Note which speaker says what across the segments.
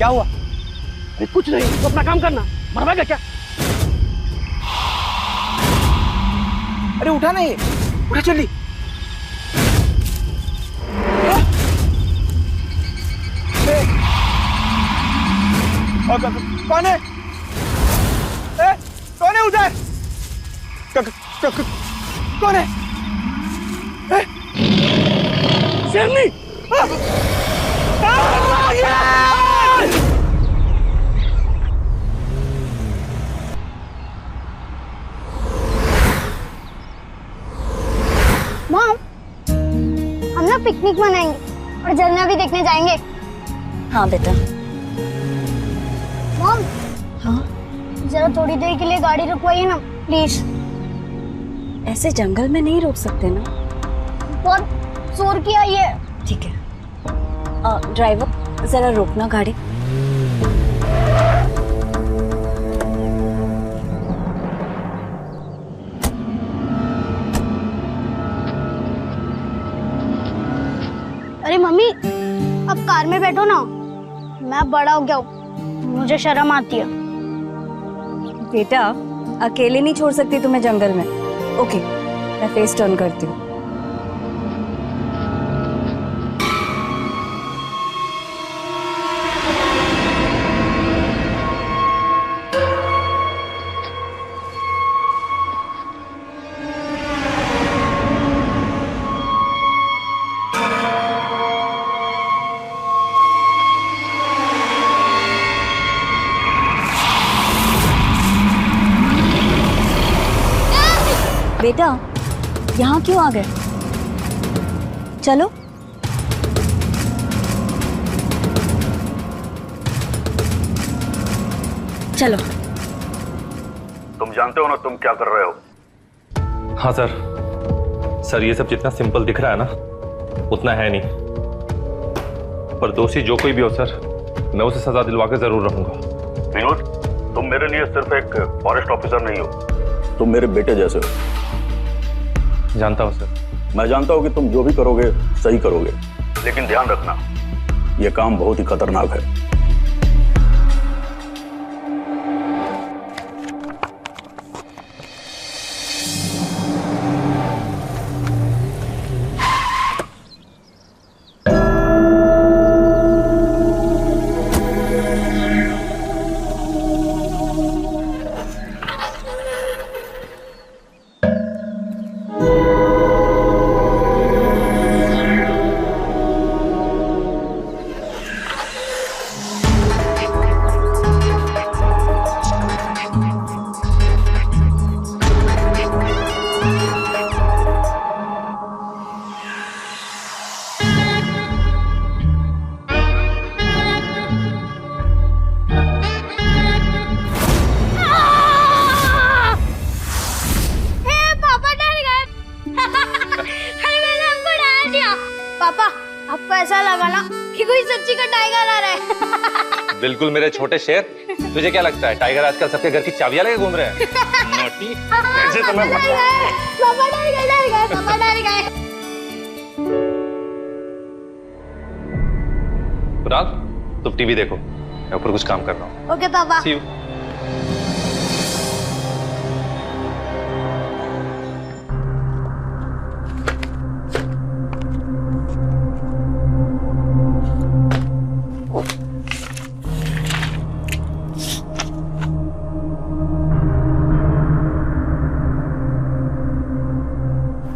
Speaker 1: क्या हुआ?
Speaker 2: अरे कुछ नहीं, तो अपना काम करना, मरवाएगा क्या?
Speaker 1: अरे उठा नहीं, उठा जल्दी। कौन है? कौन है उधर? कौन है?
Speaker 2: शेरनी!
Speaker 3: मॉम, हम ना पिकनिक मनाएंगे और झरना भी देखने जाएंगे।
Speaker 4: हाँ बेटा।
Speaker 3: मॉम,
Speaker 4: हाँ
Speaker 3: जरा थोड़ी देर के लिए गाड़ी रुकवाइए ना प्लीज।
Speaker 4: ऐसे जंगल में नहीं रोक सकते ना।
Speaker 3: बहुत शोर किया ये।
Speaker 4: ठीक है, ड्राइवर जरा रोकना गाड़ी।
Speaker 3: अरे मम्मी, अब कार में बैठो ना, मैं बड़ा हो गया हूँ, मुझे शर्म आती है।
Speaker 4: बेटा अकेले नहीं छोड़ सकती तुम्हें जंगल में। ओके, मैं फेस टर्न करती हूँ। बेटा यहाँ क्यों आ गए? चलो। चलो।
Speaker 5: तुम जानते हो ना तुम क्या कर रहे हो?
Speaker 6: हाँ सर। सर ये सब जितना सिंपल दिख रहा है ना उतना है नहीं, पर दोषी जो कोई भी हो सर, मैं उसे सजा दिलवा के जरूर रहूंगा।
Speaker 5: विनोद, तुम मेरे लिए सिर्फ एक फॉरेस्ट ऑफिसर नहीं हो, तुम मेरे बेटे जैसे हो।
Speaker 6: जानता हूँ सर।
Speaker 5: मैं जानता हूँ कि तुम जो भी करोगे सही करोगे, लेकिन ध्यान रखना यह काम बहुत ही खतरनाक है।
Speaker 3: पापा, आपको ऐसा लगा ना कि कोई सच्ची का टाइगर आ रहा है?
Speaker 6: बिल्कुल मेरे छोटे शेर। तुझे क्या लगता है टाइगर आजकल सबके घर की चाबियां लेके घूम रहे हैं? नोटी। ऐसे तो मैं
Speaker 3: पापा डर गए, पापा डर गए।
Speaker 6: कुणाल, तुम टीवी देखो, मैं ऊपर कुछ काम कर रहा हूँ।
Speaker 3: ओके पापा।
Speaker 6: See you.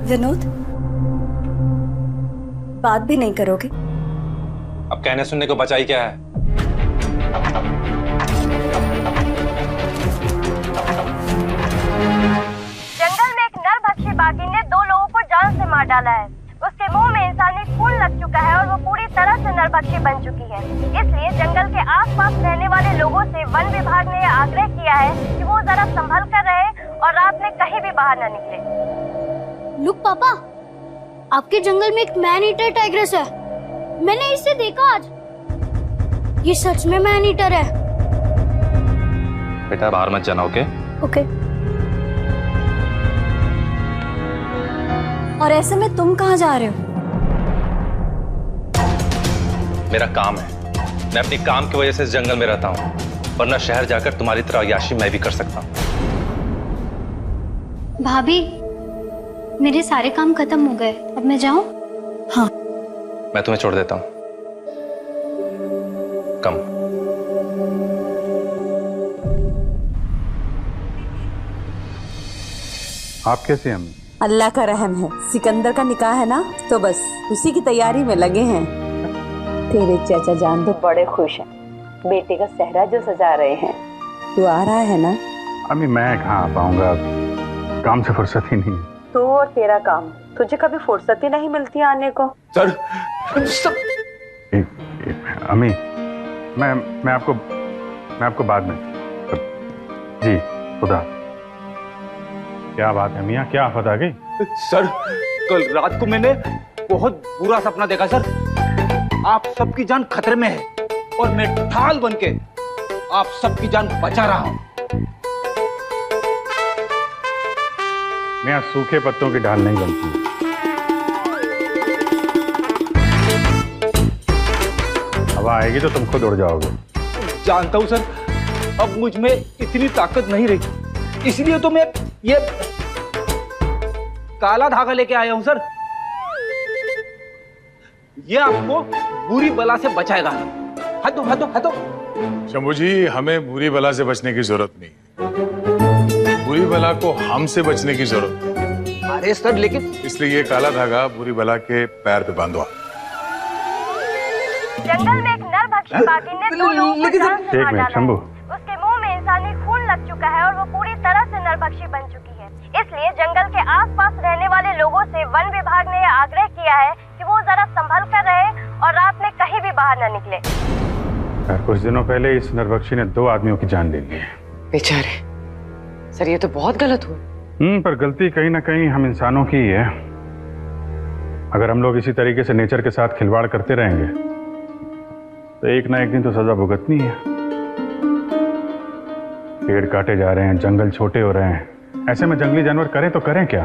Speaker 4: विनोद, बात भी नहीं करोगे?
Speaker 6: अब कहने सुनने को बचा ही क्या है?
Speaker 7: जंगल में एक नरभक्षी बाघिन ने 2 लोगों को जान से मार डाला है। उसके मुंह में इंसानी खून लग चुका है और वो पूरी तरह से नरभक्षी बन चुकी है। इसलिए जंगल के आसपास रहने वाले लोगों से वन विभाग ने आग्रह किया है कि वो जरा संभल कर रहे और रात में कहीं भी बाहर न निकले।
Speaker 3: लुक पापा, आपके जंगल में एक मैन ईटर टाइग्रेस है। मैंने इसे देखा आज। ये सच में मैन ईटर है।
Speaker 6: बेटा बाहर मत जाना, ओके?
Speaker 4: ओके। और ऐसे में तुम कहाँ जा रहे हो?
Speaker 6: मेरा काम है। मैं अपनी काम की वजह से इस जंगल में रहता हूँ, वरना शहर जाकर तुम्हारी तरह अय्याशी मैं भी कर सकता हूँ।
Speaker 3: भाभी, मेरे सारे काम खत्म हो गए, अब मैं जाऊं?
Speaker 4: हाँ।
Speaker 6: मैं तुम्हें छोड़ देता हूँ। कम।
Speaker 8: आप कैसे हैं?
Speaker 9: अल्लाह का रहम है, सिकंदर का निकाह है ना, तो बस उसी की तैयारी में लगे हैं। तेरे चाचा जान तो बड़े खुश हैं, बेटे का सेहरा जो सजा रहे हैं। तू आ रहा है ना?
Speaker 8: अम्मी मैं कहाँ आ पाऊंगा, काम से फुर्सत ही नहीं।
Speaker 9: तू और तेरा काम, तुझे कभी फुर्सत ही नहीं मिलती आने को।
Speaker 8: सर अम्मी मैं आपको बाद में। जी खुदा। क्या बात है मियाँ, क्या आफत आ गई?
Speaker 1: सर कल रात को मैंने बहुत बुरा सपना देखा सर। आप सबकी जान खतरे में है और मैं ढाल बनके आप सबकी जान बचा रहा हूं।
Speaker 8: मियाँ सूखे पत्तों की ढाल नहीं बनती। हवा आएगी तो तुम खुद उड़ जाओगे।
Speaker 1: जानता हूं सर, अब मुझ में इतनी ताकत नहीं रही, इसलिए तो मैं ये काला धागा लेके आया हूं सर। ये आपको बुरी बला से बचाएगा। हटो हटो हटो।
Speaker 10: शंभू जी, हमें बुरी बला से बचने की जरूरत नहीं, बुरी बला को हमसे बचने की जरूरत है।
Speaker 1: अरे सर लेकिन
Speaker 10: इसलिए ये काला धागा बुरी बला के पैर पे बांधो।
Speaker 7: जंगल में एक नरभक्षी बाघिन ने 2 लोगों को जान से मार डाला है।
Speaker 8: शंभू,
Speaker 7: उसके मुंह में इंसानी खून लग चुका है और वो पूरी तरह से नरभक्षी बन चुकी है। इसलिए जंगल के आसपास रहने वाले लोगों से वन विभाग ने यह आग्रह किया है कि वो जरा संभल कर रहे और रात में कहीं भी बाहर न निकले।
Speaker 8: कुछ दिनों पहले इस नरभक्षी ने 2 आदमियों की जान ले ली है।
Speaker 11: बेचारे सर, ये तो बहुत गलत हुआ।
Speaker 8: पर गलती कहीं ना कहीं हम इंसानों की ही है। अगर हम लोग इसी तरीके से नेचर के साथ खिलवाड़ करते रहेंगे तो एक ना एक दिन तो सजा भुगतनी है। पेड़ काटे जा रहे हैं, जंगल छोटे हो रहे हैं, ऐसे में जंगली जानवर करें तो करें क्या?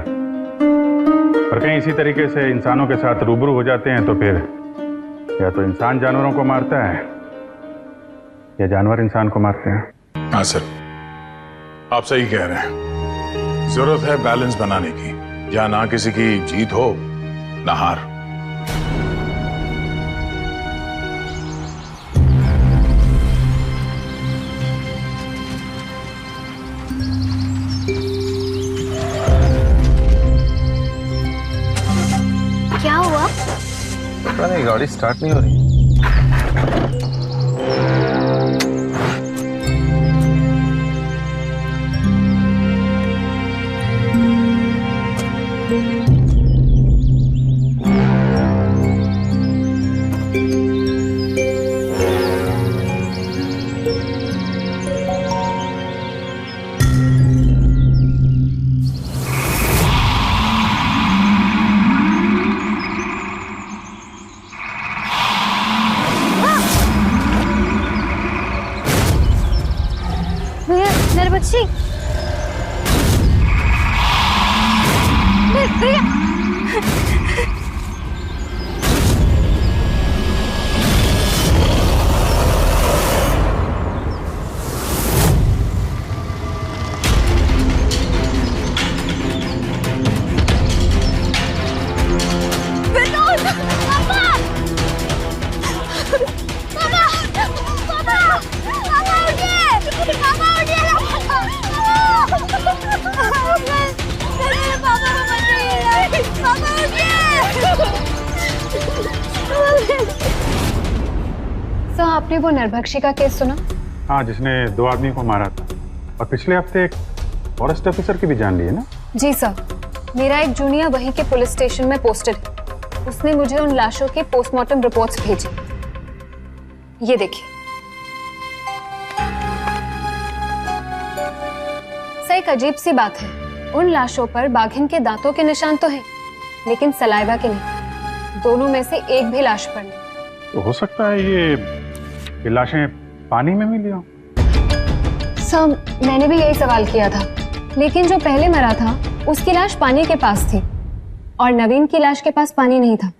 Speaker 8: और कहीं इसी तरीके से इंसानों के साथ रूबरू हो जाते हैं तो फिर या तो इंसान जानवरों को मारता है या जानवर इंसान को मारते हैं।
Speaker 10: हाँ सर, आप सही कह रहे हैं। जरूरत है बैलेंस बनाने की, या ना किसी की जीत हो ना हार।
Speaker 3: क्या हुआ?
Speaker 6: पता नहीं, गाड़ी स्टार्ट नहीं हो रही।
Speaker 3: नरभक्षी, भैया
Speaker 12: आपने वो नरभक्षी का केस सुना?
Speaker 8: हाँ, जिसने 2 आदमियों को मारा था और पिछले हफ्ते एक फॉरेस्ट ऑफिसर की भी जान ली है ना?
Speaker 12: जी सर, मेरा एक जूनियर वहीं के पुलिस स्टेशन में पोस्टेड है। उसने मुझे उन लाशों की पोस्टमार्टम रिपोर्ट्स भेजी। ये देखिए। सर, एक अजीब सी बात है, उन लाशों पर बाघिन के दांतों के निशान तो हैं, लेकिन सलाइवा के नहीं। दोनों में से एक भी लाश पर नहीं।
Speaker 8: तो हो सकता है ये लाशें पानी में मिली हो।
Speaker 12: सर, मैंने भी यही सवाल किया था, लेकिन जो पहले मरा था उसकी लाश पानी के पास थी और नवीन की लाश के पास पानी नहीं था।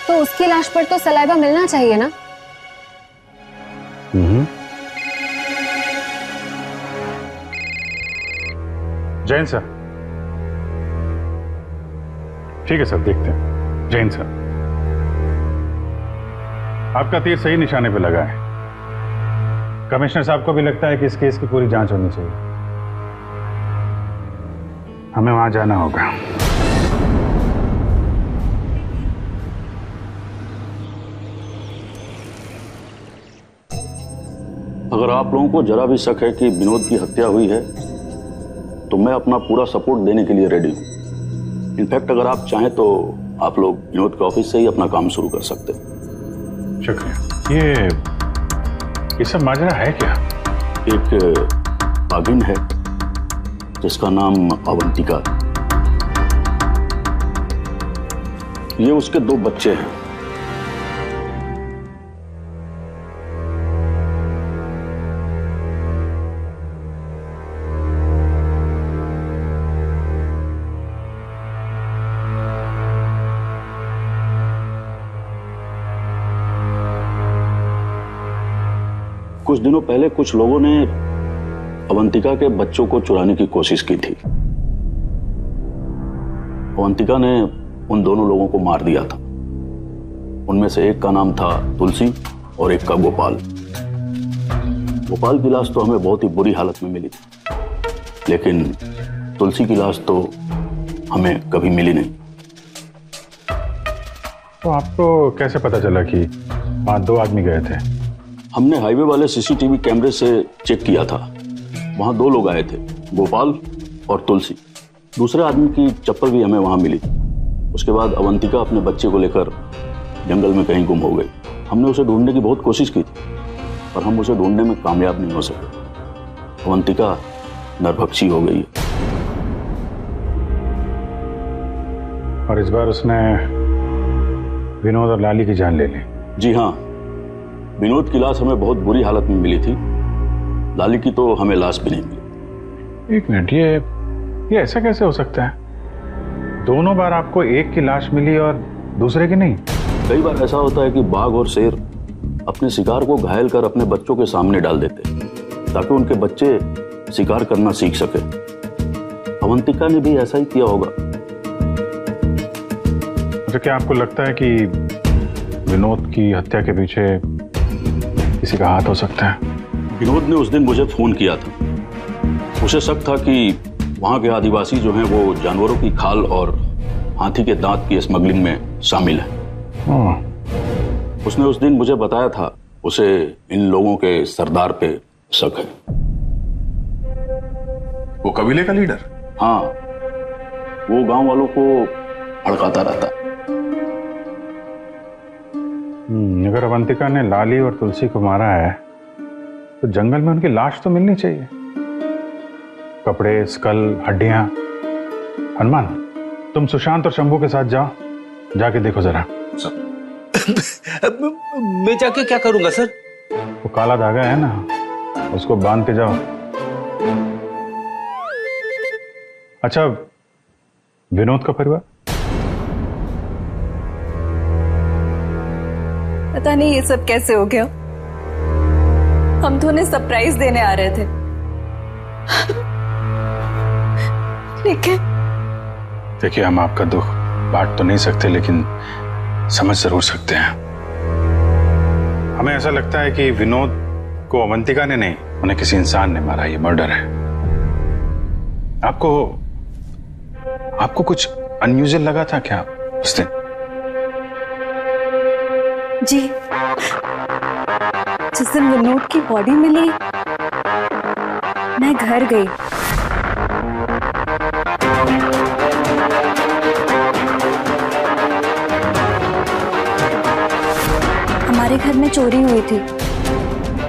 Speaker 12: तो उसकी लाश पर तो सलाइवा मिलना चाहिए ना।
Speaker 8: जैन सर। ठीक है सर, देखते हैं। जैन सर, आपका तीर सही निशाने पे लगा है। कमिश्नर साहब को भी लगता है कि इस केस की पूरी जांच होनी चाहिए। हमें वहां जाना होगा।
Speaker 5: अगर आप लोगों को जरा भी शक है कि विनोद की हत्या हुई है तो मैं अपना पूरा सपोर्ट देने के लिए रेडी हूं। इनफैक्ट अगर आप चाहें तो आप लोग विनोद के ऑफिस से ही अपना काम शुरू कर सकते हैं।
Speaker 8: शुक्रिया। ये सब माजरा है क्या?
Speaker 5: एक बाघिन है जिसका नाम अवंतिका। ये उसके 2 बच्चे हैं। कुछ दिनों पहले कुछ लोगों ने अवंतिका के बच्चों को चुराने की कोशिश की थी। अवंतिका ने उन दोनों लोगों को मार दिया था। उनमें से एक का नाम था तुलसी और एक का गोपाल। गोपाल की लाश तो हमें बहुत ही बुरी हालत में मिली थी, लेकिन तुलसी की लाश तो हमें कभी मिली नहीं।
Speaker 8: तो आपको कैसे पता चला कि वहां 2 आदमी गए थे?
Speaker 5: हमने हाईवे वाले सीसीटीवी कैमरे से चेक किया था। वहां 2 लोग आए थे, गोपाल और तुलसी। दूसरे आदमी की चप्पल भी हमें वहां मिली। उसके बाद अवंतिका अपने बच्चे को लेकर जंगल में कहीं गुम हो गई। हमने उसे ढूंढने की बहुत कोशिश की थी, पर हम उसे ढूंढने में कामयाब नहीं हो सके। अवंतिका नरभक्षी हो गई है।
Speaker 8: और इस बार उसने विनोद और लाली की जान ले ली।
Speaker 5: जी हाँ, विनोद की लाश हमें बहुत बुरी हालत में मिली थी। लाली की तो हमें लाश भी नहीं मिली।
Speaker 8: एक मिनट, ये ऐसा कैसे हो सकता है? दोनों बार आपको एक की लाश मिली और दूसरे की नहीं?
Speaker 5: कई बार ऐसा होता है कि बाघ और शेर अपने शिकार को घायल कर अपने बच्चों के सामने डाल देते हैं ताकि उनके बच्चे शिकार करना सीख सके। अवंतिका ने भी ऐसा ही किया होगा।
Speaker 8: तो क्या आपको लगता है कि विनोद की हत्या के पीछे किसी का हाथ हो सकता है?
Speaker 5: विनोद ने उस दिन मुझे फोन किया था। उसे शक था कि वहां के आदिवासी जो हैं वो जानवरों की खाल और हाथी के दांत की स्मगलिंग में शामिल है। उसने उस दिन मुझे बताया था उसे इन लोगों के सरदार पे शक है।
Speaker 10: वो कबीले का लीडर?
Speaker 5: हाँ, वो गांव वालों को भड़काता रहता।
Speaker 8: अगर अवंतिका ने लाली और तुलसी को मारा है तो जंगल में उनकी लाश तो मिलनी चाहिए। कपड़े, स्कल, हड्डियां। हनुमान, तुम सुशांत और शंभू के साथ जाओ, जाके देखो जरा।
Speaker 1: मैं जाके क्या करूंगा सर?
Speaker 8: वो काला धागा है ना, उसको बांध के जाओ। अच्छा, विनोद का परिवार?
Speaker 4: पता नहीं ये सब कैसे हो गया। हम तो उन्हें सरप्राइज देने आ रहे थे, लेकिन
Speaker 8: देखिए, हम आपका दुख बांट तो नहीं सकते, लेकिन समझ जरूर सकते हैं। हमें ऐसा लगता है कि विनोद को अवंतिका ने नहीं, उन्हें किसी इंसान ने मारा। ये मर्डर है। आपको कुछ अनयूजुअल लगा था क्या उस दिन?
Speaker 4: जी, जिस दिन विनोद की बॉडी मिली मैं घर गई। हमारे घर में चोरी हुई थी।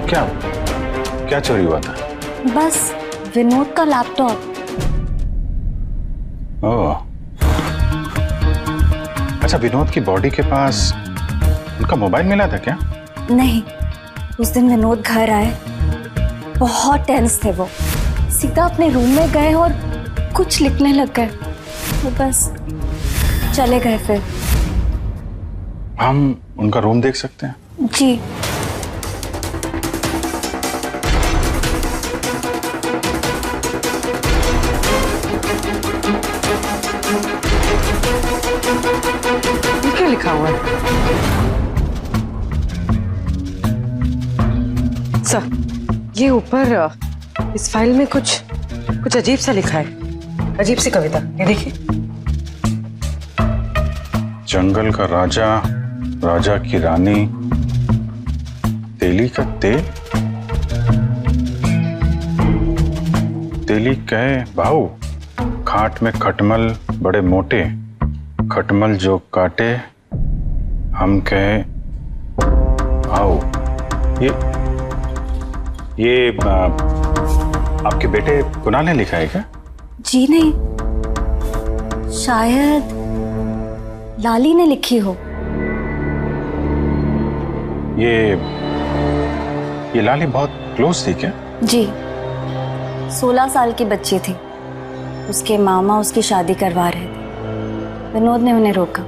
Speaker 8: क्या चोरी हुआ था?
Speaker 4: बस विनोद का लैपटॉप।
Speaker 8: ओह, अच्छा, विनोद की बॉडी के पास उनका मोबाइल मिला था क्या?
Speaker 4: नहीं, उस दिन विनोद घर आए, बहुत टेंस थे वो। सीधा अपने रूम में गए और कुछ लिखने लग गए। वो बस चले गए। फिर
Speaker 8: हम उनका रूम देख सकते हैं?
Speaker 4: जी।
Speaker 11: क्या लिखा हुआ है? सर, ये ऊपर इस फाइल में कुछ अजीब सा लिखा है, अजीब सी कविता। ये देखिए।
Speaker 8: जंगल का राजा, राजा की रानी, तेली का तेल, तेली कहे भाऊ, खाट में खटमल बड़े मोटे, खटमल जो काटे हम कहे आओ। ये आपके बेटे कुणाल ने लिखा है क्या?
Speaker 4: जी नहीं, शायद लाली ने लिखी हो।
Speaker 8: ये लाली बहुत क्लोज थी क्या?
Speaker 4: जी, 16 साल की बच्ची थी। उसके मामा उसकी शादी करवा रहे थे। विनोद ने उन्हें रोका,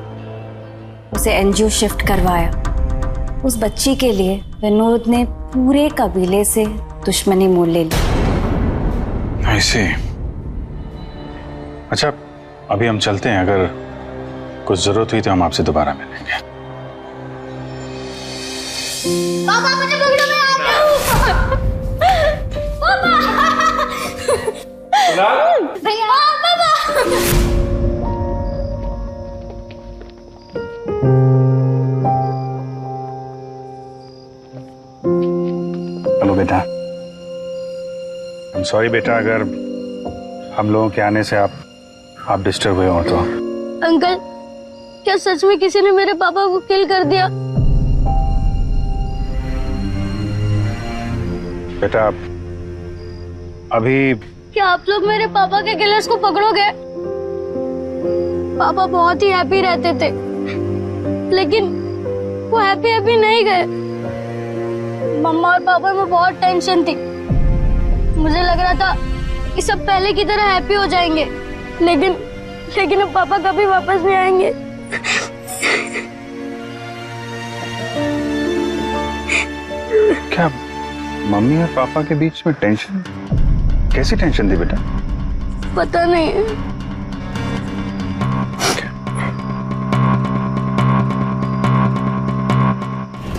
Speaker 4: उसे एनजीओ शिफ्ट करवाया। उस बच्ची के लिए विनोद ने पूरे कबीले से दुश्मनी मोल ले ली।
Speaker 8: ऐसे? अच्छा, अभी हम चलते हैं, अगर कुछ जरूरत हुई तो हम आपसे दोबारा मिलेंगे।
Speaker 3: पापा मुझे पकड़ो, मैं आ रहा हूं। पापा भैया, पापा।
Speaker 8: हेलो बेटा। I'm sorry बेटा, अगर हम लोगों के आने से आप डिस्टर्ब हुए हो तो।
Speaker 3: अंकल, क्या सच में किसी ने मेरे पापा को किल कर दिया?
Speaker 8: बेटा अभी
Speaker 3: क्या आप लोग मेरे पापा के किलर्स को पकड़ोगे? पापा बहुत ही हैप्पी रहते थे, लेकिन वो हैप्पी नहीं गए। मम्मा और पापा में बहुत टेंशन थी। मुझे लग रहा था कि सब पहले की तरह हैप्पी हो जाएंगे, लेकिन अब पापा कभी वापस नहीं आएंगे।
Speaker 8: क्या मम्मी और पापा के बीच में टेंशन? कैसी टेंशन थी बेटा?
Speaker 3: पता नहीं।